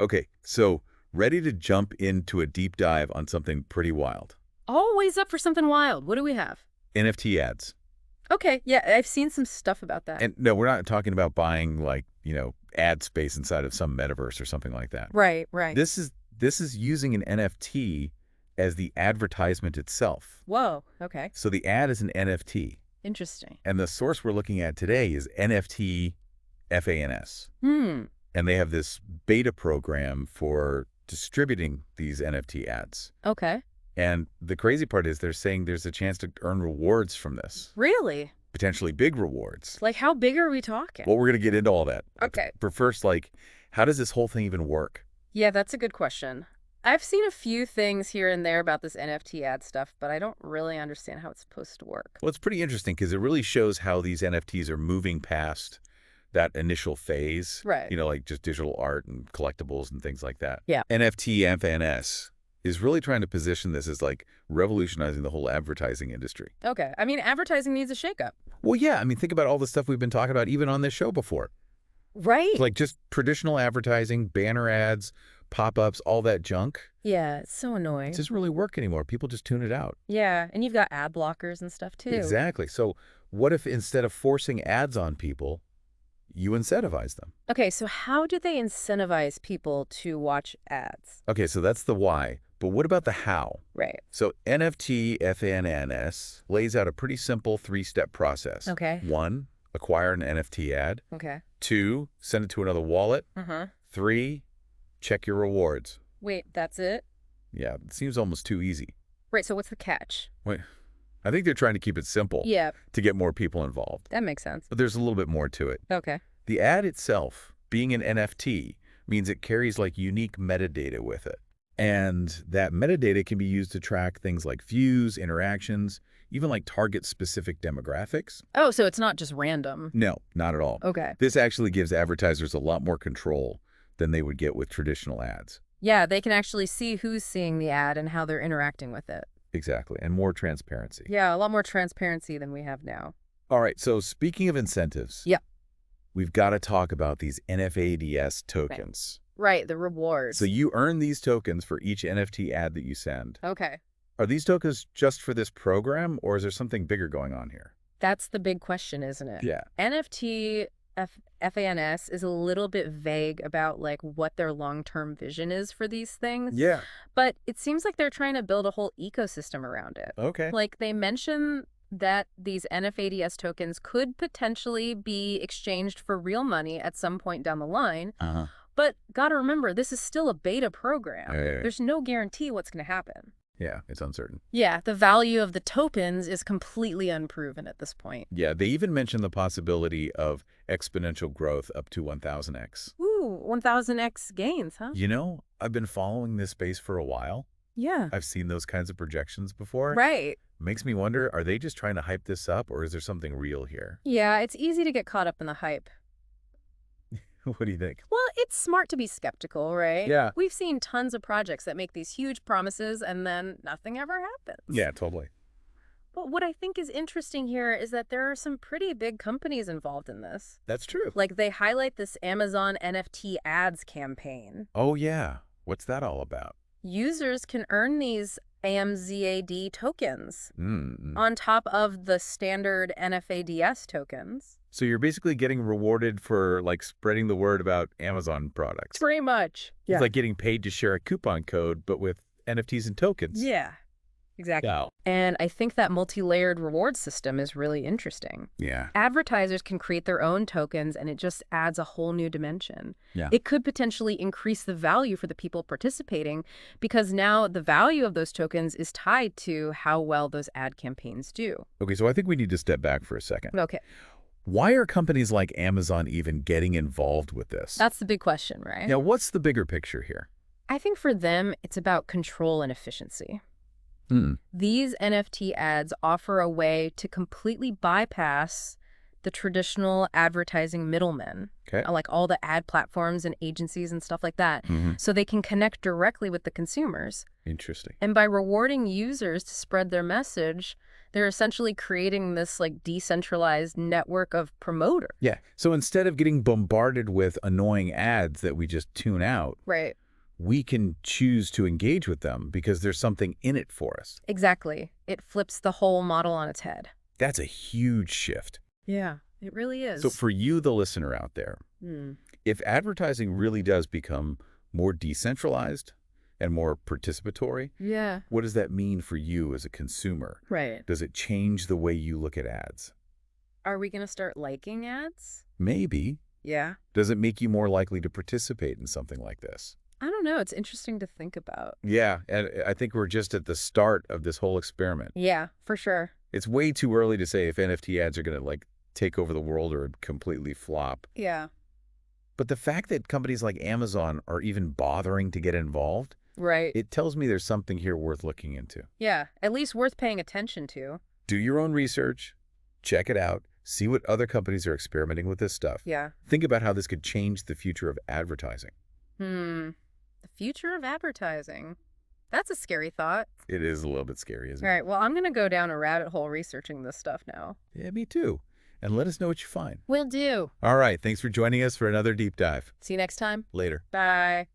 Okay, so ready to jump into a deep dive on something pretty wild. Always up for something wild. What do we have? NFT ads. Okay, yeah, I've seen some stuff about that. And no, we're not talking about buying like, ad space inside of some metaverse or something like that. Right, right. This is using an NFT as the advertisement itself. Whoa, okay. So the ad is an NFT. Interesting. And the source we're looking at today is Nftfans. Hmm. And they have this beta program for distributing these NFT ads. Okay. And the crazy part is they're saying there's a chance to earn rewards from this, Really? potentially big rewards. Like, how big are we talking? Well, we're going to get into all that. Okay. But first, how does this whole thing even work? Yeah, that's a good question. I've seen a few things here and there about this NFT ad stuff, but I don't really understand how it's supposed to work. Well, it's pretty interesting because it really shows how these NFTs are moving past that initial phase. Right. Like just digital art and collectibles and things like that. Yeah. Nftfans is really trying to position this as revolutionizing the whole advertising industry. Okay. I mean, advertising needs a shakeup. Well, yeah. I mean, think about all the stuff we've been talking about even on this show before. Right. Like just traditional advertising, banner ads, pop-ups, all that junk. Yeah, it's so annoying. It doesn't really work anymore. People just tune it out. Yeah, and you've got ad blockers and stuff too. Exactly. So what if instead of forcing ads on people, you incentivize them? Okay, so how do they incentivize people to watch ads? Okay, so that's the why. But what about the how? Right. So Nftfans lays out a pretty simple 3-step process. Okay. 1, acquire an NFT ad. Okay. 2, send it to another wallet. 3, check your rewards. Wait, that's it? Yeah, it seems almost too easy. Right, so what's the catch? Wait, I think they're trying to keep it simple Yeah, to get more people involved. that makes sense. But there's a little bit more to it. Okay. The ad itself, being an NFT, means it carries unique metadata with it. And that metadata can be used to track things like views, interactions, even target specific demographics. Oh, so it's not just random. No, not at all. Okay. This actually gives advertisers a lot more control than they would get with traditional ads. Yeah, they can actually see who's seeing the ad and how they're interacting with it. Exactly, and more transparency. Yeah, a lot more transparency than we have now. All right, so speaking of incentives, Yeah. we've got to talk about these NFADS tokens. Right, the rewards. So you earn these tokens for each NFT ad that you send. Okay. Are these tokens just for this program, or is there something bigger going on here? That's the big question, isn't it? Yeah. FANS is a little bit vague about what their long-term vision is for these things. Yeah. But it seems like they're trying to build a whole ecosystem around it. Okay. They mention that these NFADS tokens could potentially be exchanged for real money at some point down the line. Uh-huh. But gotta remember, this is still a beta program. Yeah. There's no guarantee what's going to happen. Yeah, it's uncertain. Yeah, the value of the tokens is completely unproven at this point. Yeah, they even mentioned the possibility of exponential growth up to 1000x. Ooh, 1000x gains, huh? I've been following this space for a while. Yeah. I've seen those kinds of projections before. Right. Makes me wonder, are they just trying to hype this up, or is there something real here? Yeah, it's easy to get caught up in the hype. What do you think? Well, it's smart to be skeptical, right? Yeah. We've seen tons of projects that make these huge promises and then nothing ever happens. Yeah, totally. But what I think is interesting here is that there are some pretty big companies involved in this. That's true. They highlight this Amazon NFT Ads campaign. Oh, yeah. What's that all about? Users can earn these AMZAD tokens Mm. on top of the standard NFADS tokens. So you're basically getting rewarded for spreading the word about Amazon products. Pretty much. It's like getting paid to share a coupon code, but with NFTs and tokens. Yeah, exactly. Yeah. And I think that multi-layered reward system is really interesting. Yeah. Advertisers can create their own tokens, and it just adds a whole new dimension. Yeah. It could potentially increase the value for the people participating because now the value of those tokens is tied to how well those ad campaigns do. Okay, so I think we need to step back for a second. Okay. Why are companies like Amazon even getting involved with this? That's the big question, right? Now, what's the bigger picture here? I think for them, it's about control and efficiency. These NFT ads offer a way to completely bypass the traditional advertising middlemen, Okay. like all the ad platforms and agencies and stuff like that, so they can connect directly with the consumers. Interesting. And by rewarding users to spread their message, They're essentially creating this like decentralized network of promoters. Yeah. So instead of getting bombarded with annoying ads that we just tune out, Right. we can choose to engage with them because there's something in it for us. Exactly. It flips the whole model on its head. That's a huge shift. Yeah, it really is. So for you, the listener out there, if advertising really does become more decentralized and more participatory, Yeah. what does that mean for you as a consumer? Right. Does it change the way you look at ads? Are we going to start liking ads? Maybe. Yeah. Does it make you more likely to participate in something like this? I don't know. It's interesting to think about. Yeah, and I think we're just at the start of this whole experiment. Yeah, for sure. It's way too early to say if NFT ads are going to like take over the world or completely flop. Yeah. But the fact that companies like Amazon are even bothering to get involved, Right. it tells me there's something here worth looking into. Yeah, at least worth paying attention to. Do your own research, check it out, see what other companies are experimenting with this stuff. Yeah. Think about how this could change the future of advertising. The future of advertising. That's a scary thought. It is a little bit scary, isn't it? All right, well, I'm going to go down a rabbit hole researching this stuff now. Yeah, me too. And let us know what you find. Will do. All right, thanks for joining us for another deep dive. See you next time. Later. Bye.